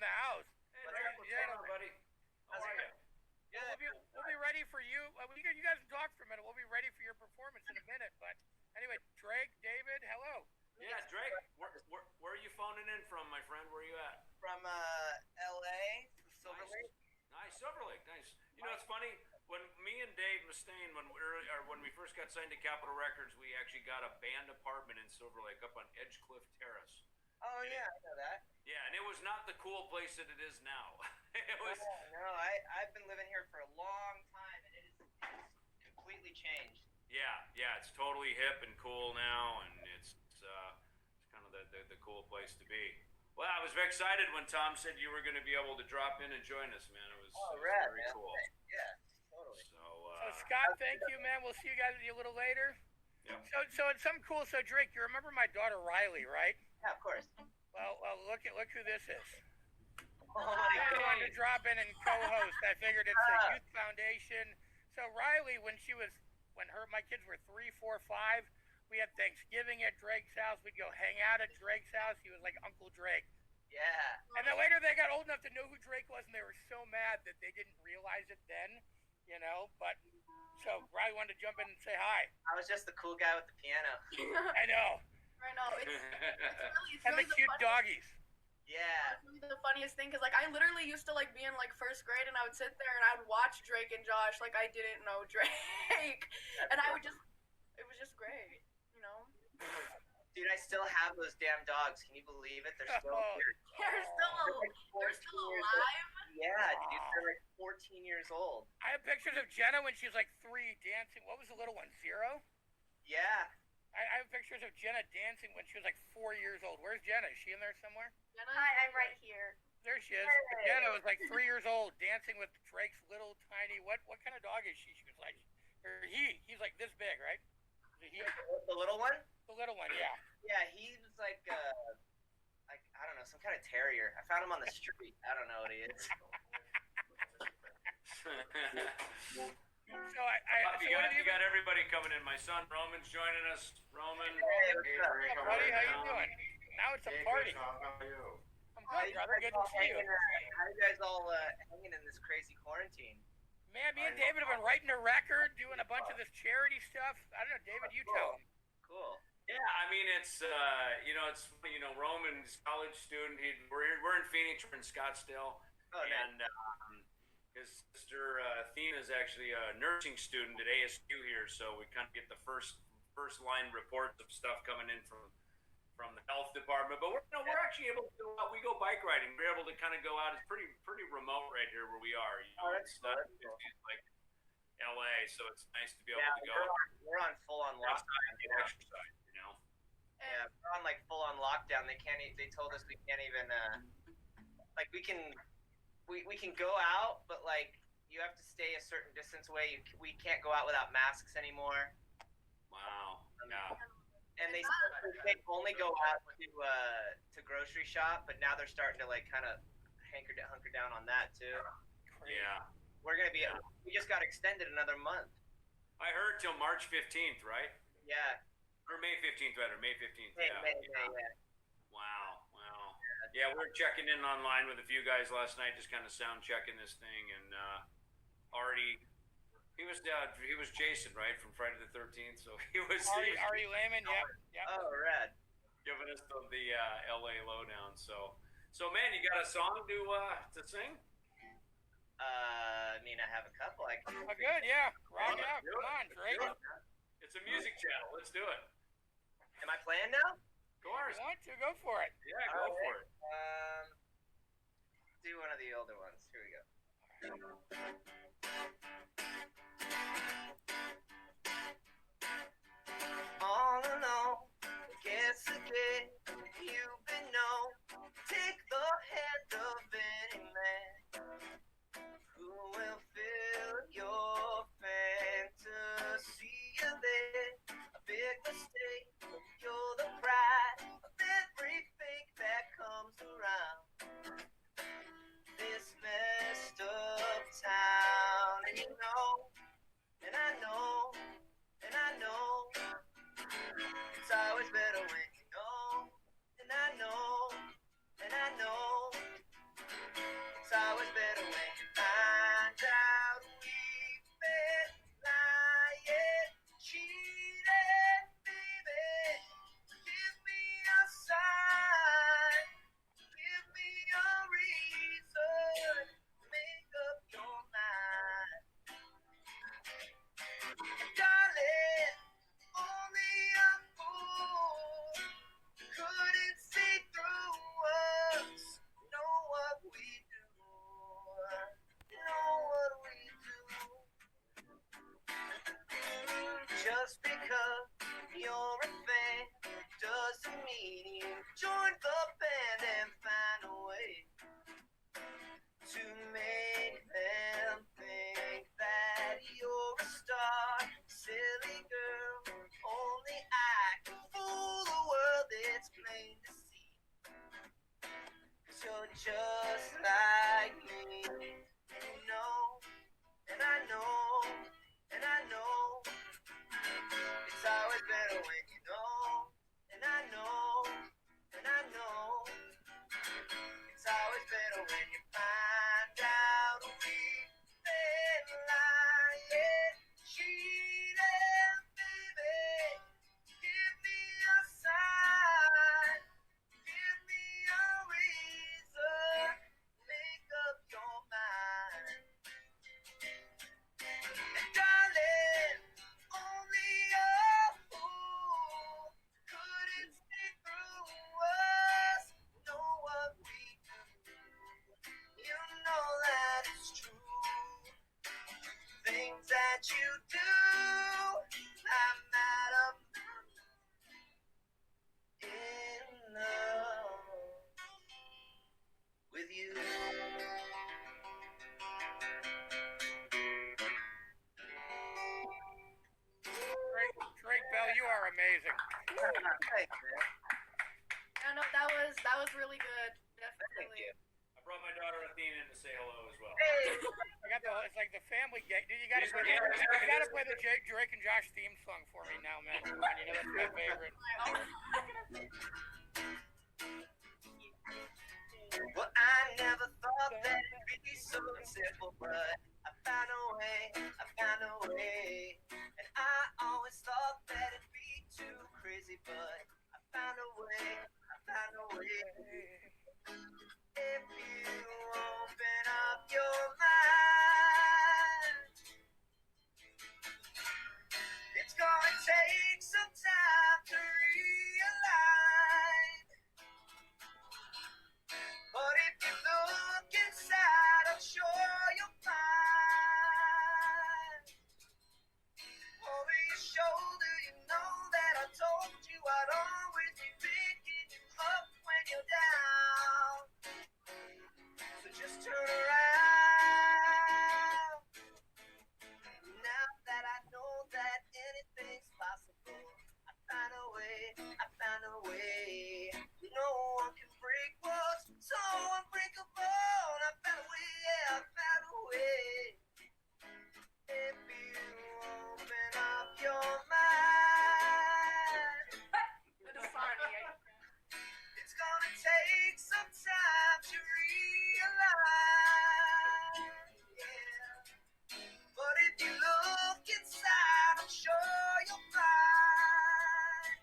the house. Hey, Derek, what's going on, buddy? How are you? We'll be ready for you. You guys can talk for a minute. We'll be ready for your performance in a minute. But anyway, Drake, David, hello. Yeah, Drake, where are you phoning in from, my friend? Where are you at? From L.A., Silver Lake. Nice, Silver Lake, nice. You know, it's funny, when me and Dave Mustaine, when we first got signed to Capitol Records, we actually got a band apartment in Silver Lake up on Edgecliff Terrace. Oh, yeah, I know that. Yeah, and it was not the cool place that it is now. It was. No, I've been living here for a long time, and it's completely changed. Yeah, it's totally hip and cool now, and it's kind of the cool place to be. Well, I was very excited when Tom said you were going to be able to drop in and join us, man. It was very cool. Yeah, totally. So Scott, thank you, man. We'll see you guys a little later. Yeah. So it's something cool. So Drake, you remember my daughter Riley, right? Yeah, of course. Well, look who this is. Oh my I God. wanted to drop in and co-host. I figured it's a youth foundation. So Riley, when my kids were 3, 4, 5, we had Thanksgiving at Drake's house. We'd go hang out at Drake's house. He was like Uncle Drake. Yeah. And then later they got old enough to know who Drake was, and they were so mad that they didn't realize it then, you know. But so Riley wanted to jump in and say hi. I was just the cool guy with the piano. I know. I know. It's And really the cute doggies. Yeah. It's really the funniest thing, because like I literally used to like be in like first grade, and I would sit there and I would watch Drake and Josh like I didn't know Drake, and I would it was just great, you know. Dude, I still have those damn dogs. Can you believe it? They're still here. They're still alive. Yeah, dude, they're like 14 years old. I have pictures of Jenna when she was like 3 dancing. What was the little one? 0? Yeah. I have pictures of Jenna dancing when she was like 4 years old. Where's Jenna? Is she in there somewhere? Hi, I'm right here. There she is. Jenna was like 3 years old dancing with Drake's little tiny. What kind of dog is she? She was like, or he's like this big, right? Is it he? The little one? The little one, yeah. Yeah, he was like I don't know, some kind of terrier. I found him on the street. I don't know what he is. So you got everybody coming in. My son Roman's joining us. Roman, Hey, what's up? Hey, buddy, how you doing? Now it's a party. How are you? I'm good, brother. Good to see you. How you guys all hanging in this crazy quarantine? Man, me and David have been writing a record, doing a bunch of this charity stuff. I don't know, David, you tell him. Cool. Yeah, I mean it's Roman's college student. We're in Phoenix, we're in Scottsdale, Oh, nice. and his sister Athena is actually a nursing student at ASU here, so we kind of get the first line reports of stuff coming in from the health department. But we're actually able to go out. We go bike riding. We're able to kind of go out. It's pretty remote right here where we are. You know, that's it's not cool. it's like LA, so it's nice to be able Yeah, to go we're on full on lockdown. outside and get exercise. You know. Yeah, we're on like full on lockdown. They told us we can't even like we can go out, but like you have to stay a certain distance away. We can't go out without masks anymore. Wow. Yeah. And they only go out to grocery shop, but now they're starting to like kind of hunker down on that too. Yeah. We're gonna be. We just got extended another month. I heard till March 15th, right? Yeah. Or May 15th, rather. May 15th. May, Yeah. yeah. Wow. Yeah, we were checking in online with a few guys last night, just kind of sound checking this thing, and Artie. He was Jason, right, from Friday the 13th. So he was Artie Lehman, yep. Oh, rad. giving us the LA lowdown. So man, you got a song to sing? I mean, I have a couple. Oh, good, yeah. Rock it out. Come on, Drake. It's a music channel. Let's do it. Am I playing now? Of course. If you want to, go for it. Yeah, go for it. Do one of the older ones. Here we go. All alone, guess again, you've been known. Take the hand of any man who will fill your fantasy of it. A big mistake, you're the pride of every fake that comes around. This messed up time. just like me. And you know, and I know, and I know, it's always better when you know, and I know, and I know, it's always better when you find out we've been lying, cheating, baby. Give me a sign, give me a reason, make up your mind. And darling, only a fool couldn't see through us, know what we do. You know that it's true. Things that you do, I'm out of in love with you. Drake Bell, you are amazing. Thanks, man. Yeah, no, that was really good. Thank Definitely. you. I brought my daughter Athena in to say hello as well. Hey, I got the. It's like the family game. Dude, you gotta Yes, play. yeah, You exactly. gotta play the Drake and Josh theme song for me now, man. Come on, you know that's my favorite. well, I never thought that it'd be so simple, but I found a way, and I always thought that it'd be too crazy, but I found a way. If you open up your mind, it's gonna take some time to realize. But if you look inside, I'm sure you'll find. Over your shoulder, you know that I told you I'd always be picking you up when you're down. So just turn around. Now that I know that anything's possible, I found a way. No one can break what's so unbreakable. I found a way. If you open up your mind, it's gonna take some time to realize. Yeah. But if you look inside, I'm sure you'll find.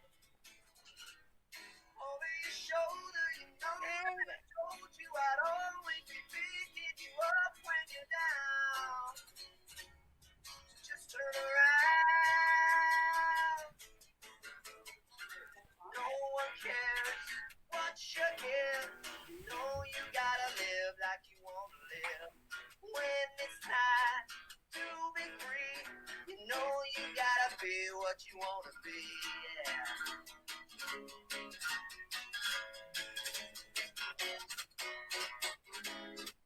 Over your shoulder, you know that I told you I'd always be picking you up when you're down. Just turn around. No one cares what you give. You know you gotta live like you wanna live. When it's time to be free, you know you gotta be what you wanna be. Yeah.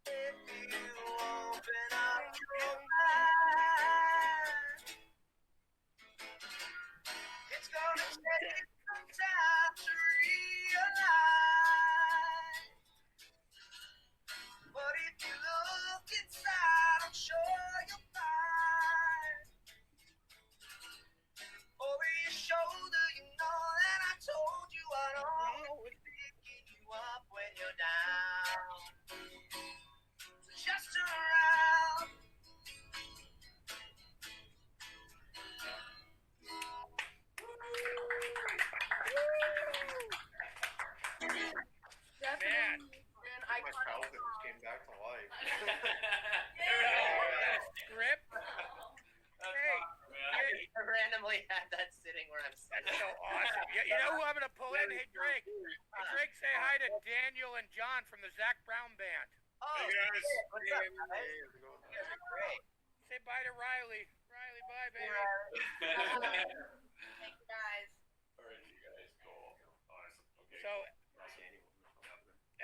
If you open up your mind, it's gonna take some time to realize. But if you look inside, I'm sure you'll find. Over your shoulder, you know that I told you I'd always be picking you up when you're down. So just turn around. Definitely an My iconic childhood just song. came back to life. There we go. That script. That's Hey, awesome, man. I randomly had that sitting where I'm sitting. That's so awesome. You know who I'm gonna pull in? Hey Drake. Hey Drake, say hi to Daniel and John from the Zach Brown Band. Oh, Hey guys. shit. What's up, Hey, guys? how's it going? You guys are great. Say bye to Riley. Riley, bye, baby. Thank you guys. All right, you guys, cool. Awesome. Okay. So,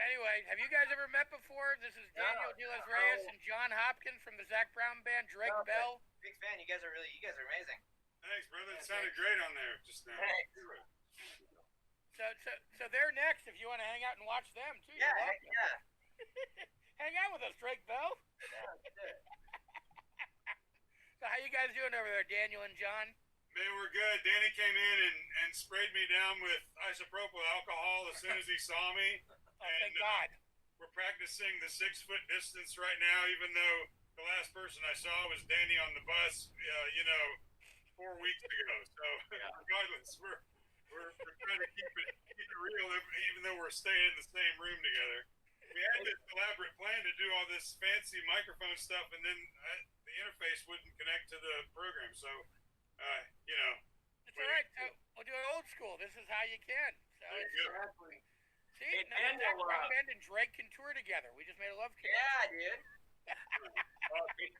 anyway, have you guys ever met before? This is Daniel De Los Reyes and John Hopkins from the Zach Brown Band. Drake No, Bell. Big fan. You guys are amazing. Thanks, brother. It sounded great on there just now. Thanks. So they're next. If you want to hang out and watch them too, Yeah, you're heck welcome. Hang out with us, Drake Bell. Yeah, that's it. So how you guys doing over there, Daniel and John? Man, we're good. Danny came in and sprayed me down with isopropyl alcohol as soon as he saw me. Oh, thank God. We're practicing the 6-foot distance right now, even though the last person I saw was Danny on the bus, 4 weeks ago. So regardless, we're trying to keep it real, even though we're staying in the same room together. We had this elaborate plan to do all this fancy microphone stuff, and then the interface wouldn't connect to the program. So, It's all right. So we'll do it old school. This is how you can. So there you go. Exactly. see, Hey, now Zach Daniel, Broadband and Drake can tour together. We just made a love connection. Yeah, dude.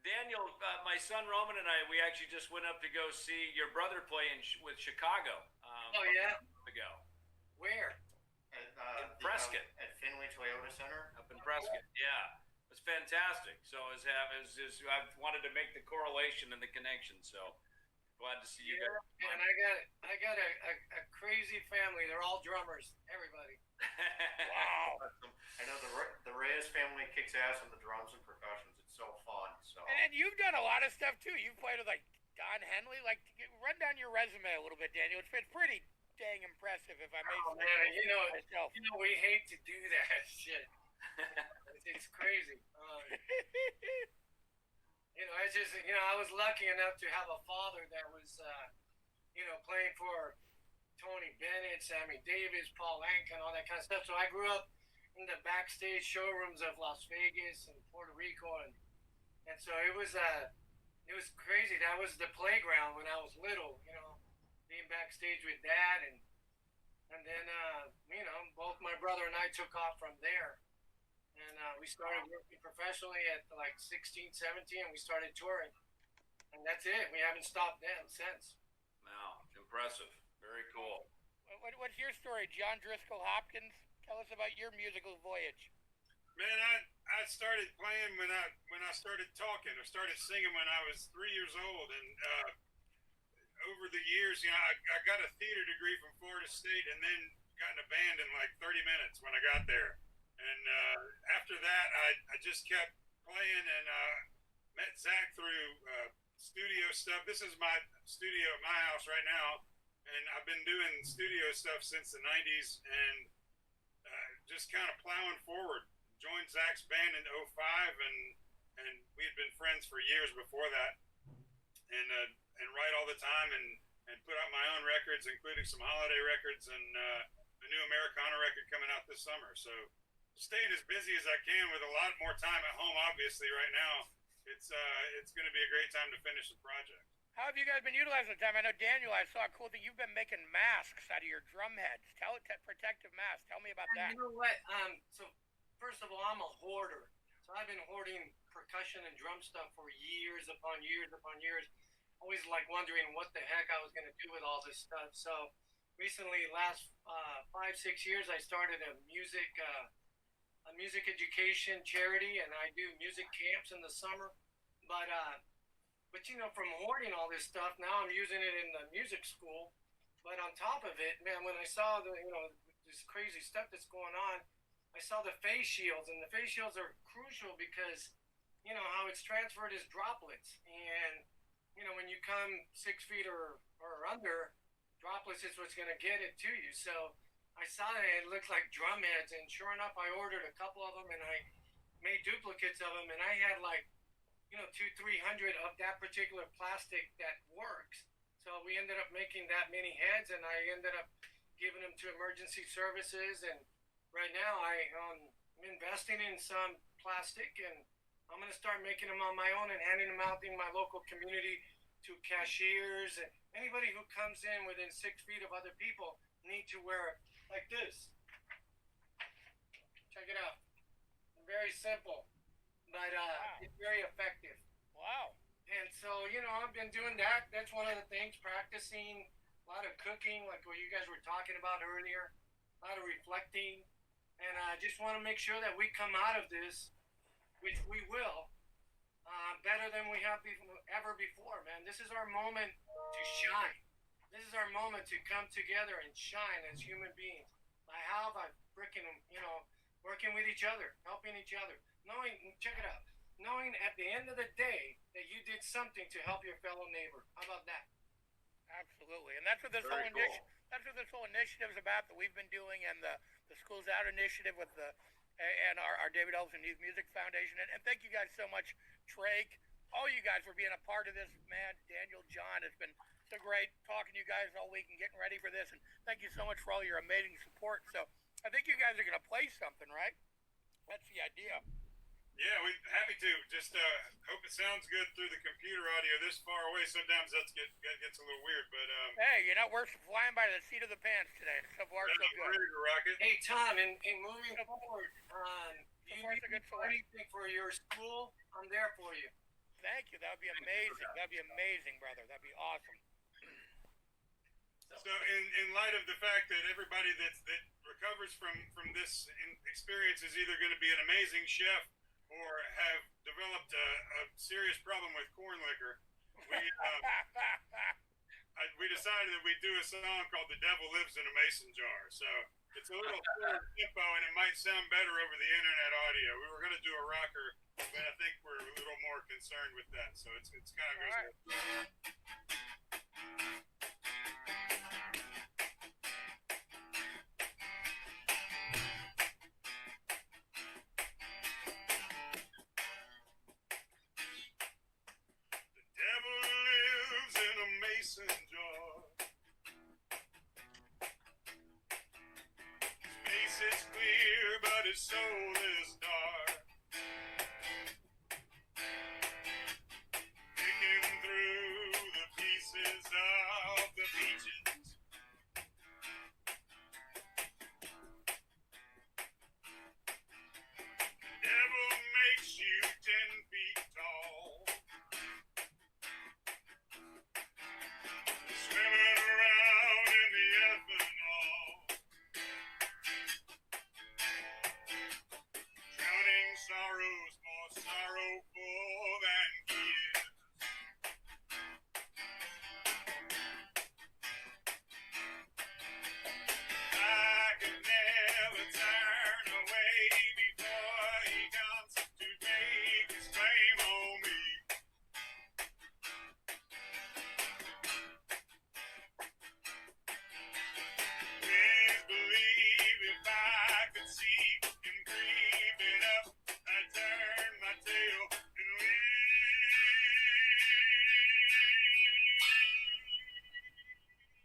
Daniel, my son Roman and I, we actually just went up to go see your brother play with Chicago. Oh, yeah? A month ago Where? in Prescott, at Finley Toyota Center. up in Prescott. Yeah, it was fantastic. So I've wanted to make the correlation and the connection. So glad to see you guys. And I got a crazy family. They're all drummers. Everybody. Wow. I know the Reyes family kicks ass on the drums and percussions. It's so fun. So And then you've done a lot of stuff too. You've played with like Don Henley. Like, run down your resume a little bit, Daniel. It's been pretty dang impressive, if I may Oh say man, so myself. we hate to do that shit. It's crazy. It's just I was lucky enough to have a father that was playing for Tony Bennett, Sammy Davis, Paul Anka, and all that kind of stuff. So I grew up in the backstage showrooms of Las Vegas and Puerto Rico, and so it was crazy. That was the playground when I was little, being backstage with Dad, and then both my brother and I took off from there, and we started working professionally at like 16, 17, and we started touring, and that's it. We haven't stopped then since. Wow, impressive. Very cool. What's your story, John Driscoll Hopkins? Tell us about your musical voyage. Man, I started playing when I started talking. I started singing when I was 3 years old, and over the years, I got a theater degree from Florida State, and then got in a band in like 30 minutes when I got there. And after that, I just kept playing, and met Zach through studio stuff. This is my studio at my house right now, and I've been doing studio stuff since the 90s, and just kind of plowing forward. Joined Zach's band in 05, and we had been friends for years before that, and write all the time, and put out my own records, including some holiday records, and a new Americana record coming out this summer. So staying as busy as I can with a lot more time at home, obviously right now. It's going to be a great time to finish the project. How have you guys been utilizing the time? I know, Daniel, I saw a cool thing. You've been making masks out of your drum heads. Protective masks. Tell me about that. You know what? So first of all, I'm a hoarder. So I've been hoarding percussion and drum stuff for years upon years upon years. Always like wondering what the heck I was going to do with all this stuff. So recently, last 5-6 years, I started a music education charity, and I do music camps in the summer. But from hoarding all this stuff, now I'm using it in the music school. But on top of it, man, when I saw this crazy stuff that's going on, I saw the face shields, and the face shields are crucial because, how it's transferred is droplets. And, when you come 6 feet or under, droplets is what's going to get it to you. So I saw that it looked like drum heads, and sure enough, I ordered a couple of them, and I made duplicates of them, and I had 200-300 of that particular plastic that works. So we ended up making that many heads, and I ended up giving them to emergency services. And right now I'm investing in some plastic, and I'm going to start making them on my own and handing them out in my local community to cashiers, and anybody who comes in within 6 feet of other people need to wear it like this. Check it out. Very simple, but it's very effective. Wow. And so, I've been doing that. That's one of the things, practicing a lot of cooking, like what you guys were talking about earlier, a lot of reflecting. And I just want to make sure that we come out of this, which we will, better than we have ever before, man. This is our moment to shine. This is our moment to come together and shine as human beings. I freaking, working with each other, helping each other, knowing, check it out, knowing at the end of the day that you did something to help your fellow neighbor. How about that? Absolutely, and that's what this Very whole cool. initiative. That's what this whole initiative is about that we've been doing, and the Schools Out initiative with and our David Ellison Youth Music Foundation. And thank you guys so much, Drake. All you guys for being a part of this, man. Daniel, John, it's been so great talking to you guys all week and getting ready for this. And thank you so much for all your amazing support. So I think you guys are going to play something, right? That's the idea. Yeah, we're happy to. Just hope it sounds good through the computer audio this far away. Sometimes that gets a little weird, but Hey, we're flying by the seat of the pants today. So far, so we're good. ready to rock it. Hey, Tom, in moving forward, you Support's a need good source. anything for your school, I'm there for you. Thank you. That would be amazing. That'd be amazing, brother. That'd be awesome. So, in light of the fact that everybody that recovers from this experience is either going to be an amazing chef or have developed a serious problem with corn liquor, we decided that we'd do a song called "The Devil Lives in a Mason Jar." So it's a little slower tempo, and it might sound better over the internet audio. We were going to do a rocker, but I think we're a little more concerned with that. So it's kind of goes. All right. The devil lives in a mason jar. His face is clear, but his soul is dark. Picking through the pieces of the peaches. The devil makes you 10 feet tall. Swimming around in the ethanol. Drowning sorrows more sorrowful than he is. I could never turn away before he comes to make his claim on me. Please believe if I could see him creeping up, I'd turn my tail and leave.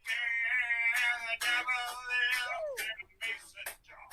Yeah, the devil lives in a mason jar.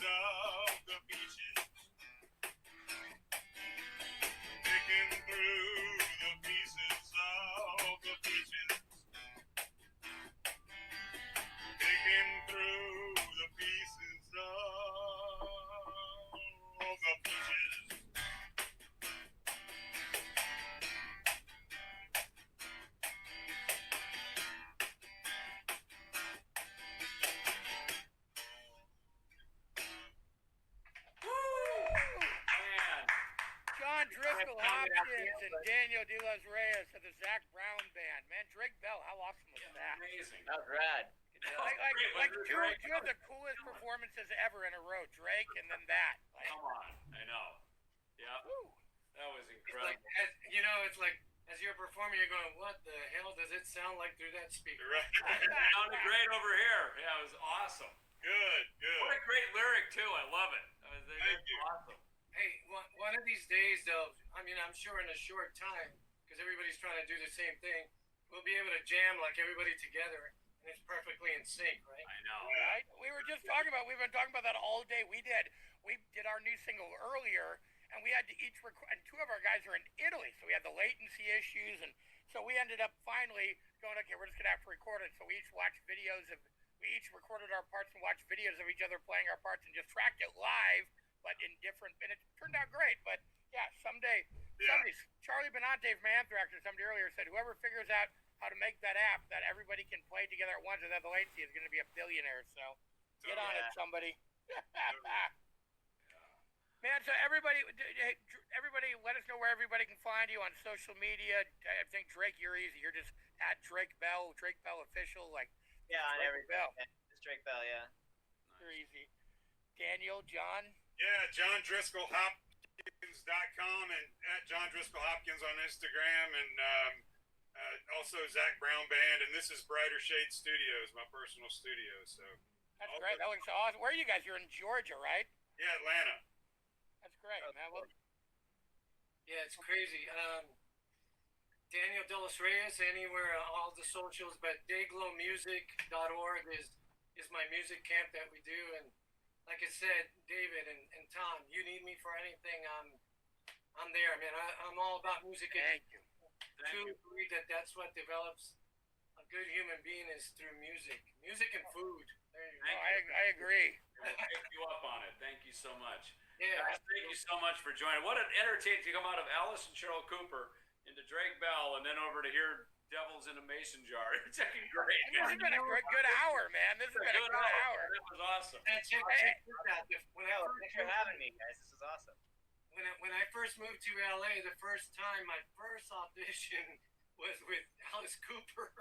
of the peaches. Picking through the pieces of the peaches. Picking through the pieces of the peaches. Man. John Driscoll Hopkins and Daniel De Los Reyes of the Zach Brown Band. Man, Drake Bell, how awesome was that? Amazing. That was rad. Good job. Like two of the coolest performances ever in a row. Drake and then that. Like, Come on. I know. Yeah. woo. That was It's incredible. like, it's like as you're performing, you're going, what the hell does it sound like through that speaker? Right. Sounded great over here. Yeah, it was awesome. Good, good. What a great lyric too. I love it. Thank you. Awesome. Hey, one of these days, though, I mean, I'm sure in a short time, because everybody's trying to do the same thing, we'll be able to jam like everybody together, and it's perfectly in sync, right? I know. Right? We've been talking about that all day. We did our new single earlier, and we had to each record, and two of our guys are in Italy, so we had the latency issues, and so we ended up finally going, okay, we're just gonna have to record it. So we each recorded our parts and watched videos of each other playing our parts and just tracked it live, but and it turned out great. But yeah, someday, Charlie Benante from Anthrax or somebody earlier said, whoever figures out how to make that app that everybody can play together at once without the latency is going to be a billionaire. So get on it, somebody. Man, so everybody, let us know where everybody can find you on social media. I think Drake, you're easy. You're just at Drake Bell Official, like Yeah, on Drake everything. Bell. It's Drake Bell, yeah. You're easy. Daniel, John. Yeah, John Driscoll Hopkins.com and at John Driscoll Hopkins on Instagram, and also Zach Brown Band. And this is Brighter Shade Studios, my personal studio. So That's great. That looks awesome. Where are you guys? You're in Georgia, right? yeah, Atlanta. That's great, man. Well, Yeah, it's crazy. Daniel De Los Reyes, anywhere, all the socials, but dayglomusic.org is my music camp that we do. And like I said, David and Tom, you need me for anything, I'm there, man. I'm all about music. thank you. Truly believe that that's what develops a good human being is through music and food. There you go. I agree. We'll take you up on it. Thank you so much. Yeah, Guys, thank you so much for joining. What an entertaining to come out of Alice and Cheryl Cooper into Drake Bell and then over to hear Devils in a Mason Jar. It's actually great. And this has been a good hour, man. This has been a good hour. That was awesome. and check this out. Thanks for having me, guys. This is awesome. When I first moved to LA, the first time, my first audition was with Alice Cooper.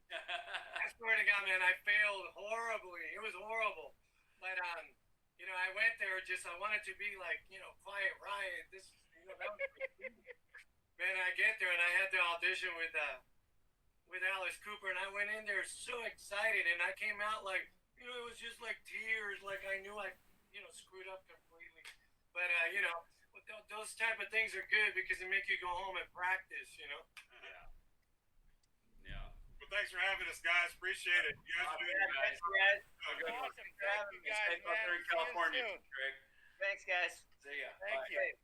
I swear to God, man, I failed horribly. It was horrible. But I went there I wanted to be like, Quiet Riot. That was man, I get there and I had the audition with Alice Cooper, and I went in there so excited, and I came out like, it was just like tears, like I knew I, screwed up completely. But those type of things are good because they make you go home and practice. Yeah. Well, thanks for having us, guys. Appreciate it. You guys are doing guys. Thanks, guys. Have a good one. Awesome. Thank you, guys, Stay out man. there in See you California, soon. Drake. Thanks, guys. See ya. Thank Bye. you.